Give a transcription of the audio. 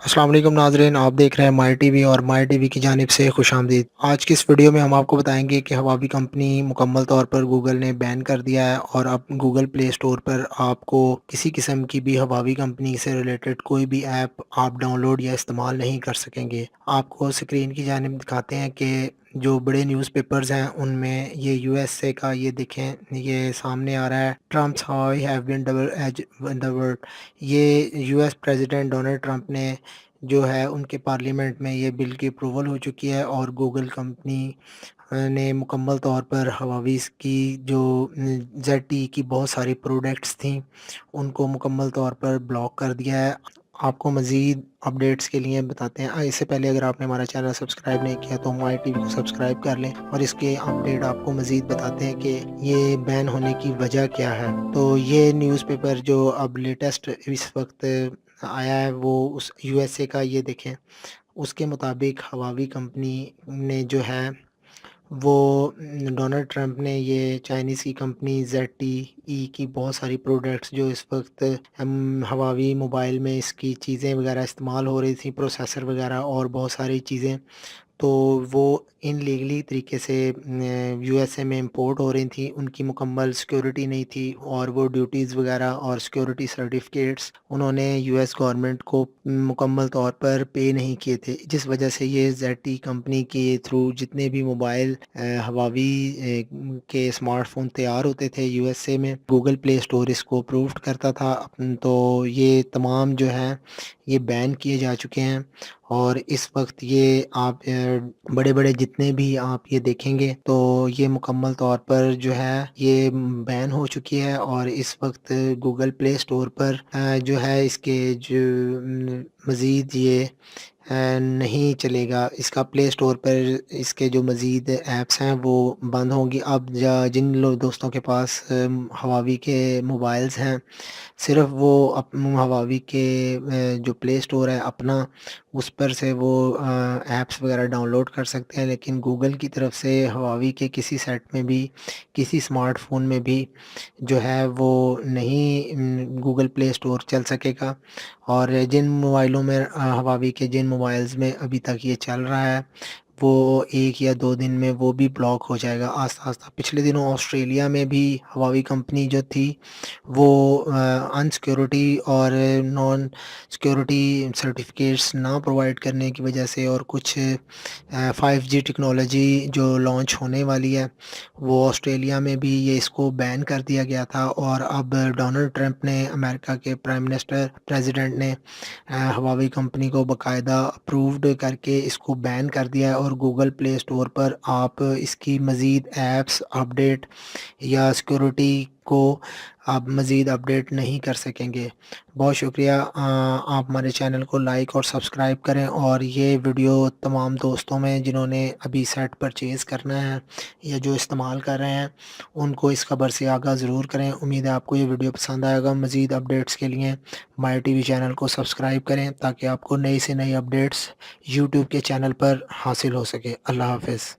अस्सलाम वालेकुम नाज़रीन, आप देख रहे हैं माई टीवी और माई टीवी की जानिब से खुश आमदीद। आज की इस वीडियो में हम आपको बताएंगे कि हवावी कंपनी मुकम्मल तौर पर गूगल ने बैन कर दिया है और अब गूगल प्ले स्टोर पर आपको किसी किस्म की भी हवावी कंपनी से रिलेटेड कोई भी ऐप आप डाउनलोड या इस्तेमाल नहीं कर सकेंगे। आपको स्क्रीन की जानिब दिखाते हैं कि जो बड़े न्यूज़पेपर्स हैं उनमें ये यूएसए का ये देखें, ये सामने आ रहा है, Trumps how have been double age in the world. ये यूएस प्रेसिडेंट डोनाल्ड ट्रंप ने जो है उनके पार्लियामेंट में ये बिल की अप्रूवल हो चुकी है और गूगल कंपनी ने मुकम्मल तौर पर हवावी की जो जेड की बहुत सारी प्रोडक्ट्स थी उनको मुकम्मल तौर पर ब्लॉक कर दिया है। आपको मज़ीद अपडेट्स के लिए बताते हैं, इससे पहले अगर आपने हमारा चैनल सब्सक्राइब नहीं किया तो हमारी टीवी को सब्सक्राइब कर लें और इसके अपडेट आपको मज़ीद बताते हैं कि ये बैन होने की वजह क्या है। तो ये न्यूज़पेपर जो अब लेटेस्ट इस वक्त आया है वो उस यूएसए का ये देखें, उसके मुताबिक हवावी कंपनी ने जो है वो डोनाल्ड ट्रंप ने ये चाइनीज़ की कंपनी ZTE की बहुत सारी प्रोडक्ट्स जो इस वक्त हम हवावी मोबाइल में इसकी चीज़ें वगैरह इस्तेमाल हो रही थी, प्रोसेसर वगैरह और बहुत सारी चीज़ें, तो वो इनलीगली तरीके से यूएसए में इंपोर्ट हो रही थी, उनकी मुकम्मल सिक्योरिटी नहीं थी और वो ड्यूटीज़ वगैरह और सिक्योरिटी सर्टिफिकेट्स उन्होंने यूएस गवर्नमेंट को मुकम्मल तौर पर पे नहीं किए थे, जिस वजह से ये ZTE कंपनी के थ्रू जितने भी मोबाइल हवावी के स्मार्टफोन तैयार होते थे यूएसए में, गूगल प्ले स्टोर इसको अप्रूव्ड करता था। तो ये तमाम जो है ये बैन किए जा चुके हैं और इस वक्त ये आप बड़े-बड़े जितने भी आप ये देखेंगे तो ये मुकम्मल तौर पर जो है ये बैन हो चुकी है और इस वक्त गूगल प्ले स्टोर पर जो है इसके जो मज़ीद ये नहीं चलेगा, इसका प्ले स्टोर पर इसके जो मज़ीद ऐप्स हैं वो बंद होंगी। अब जिन दोस्तों के पास हवावी के मोबाइल्स हैं, सिर्फ़ वो हवावी के जो प्ले स्टोर है अपना, उस पर से वो ऐप्स वगैरह डाउनलोड कर सकते हैं, लेकिन गूगल की तरफ से हवावी के किसी सेट में भी, किसी स्मार्टफ़ोन में भी जो है वो नहीं गूगल प्ले स्टोर चल सकेगा। और जिन मोबाइलों में हवावी के जिन मोबाइल्स में अभी तक ये चल रहा है, वो 1 या 2 दिन में वो भी ब्लॉक हो जाएगा आस्ता-आस्ता। पिछले दिनों ऑस्ट्रेलिया में भी हवावी कंपनी जो थी वो अनसिक्योरिटी और नॉन सिक्योरिटी सर्टिफ़िकेट्स ना प्रोवाइड करने की वजह से और कुछ 5G टेक्नोलॉजी जो लॉन्च होने वाली है, वो ऑस्ट्रेलिया में भी ये इसको बैन कर दिया गया था और अब डोनाल्ड ट्रंप ने, अमेरिका के प्राइम मिनिस्टर प्रेसिडेंट ने हवावी कंपनी को बाकायदा अप्रूव्ड करके इसको बैन कर दिया है और गूगल प्ले स्टोर पर आप इसकी मज़ीद ऐप्स अपडेट या सिक्योरिटी को आप मज़ीद अपडेट नहीं कर सकेंगे। बहुत शुक्रिया, आप हमारे चैनल को लाइक और सब्सक्राइब करें और ये वीडियो तमाम दोस्तों में जिन्होंने अभी सेट परचेज़ करना है या जो इस्तेमाल कर रहे हैं उनको इस खबर से आगाह ज़रूर करें। उम्मीद है आपको ये वीडियो पसंद आएगा। मज़ीद अपडेट्स के लिए माई टीवी चैनल को सब्सक्राइब करें ताकि आपको नई से नई अपडेट्स यूट्यूब के चैनल पर हासिल हो सके। अल्लाह हाफ़िज़।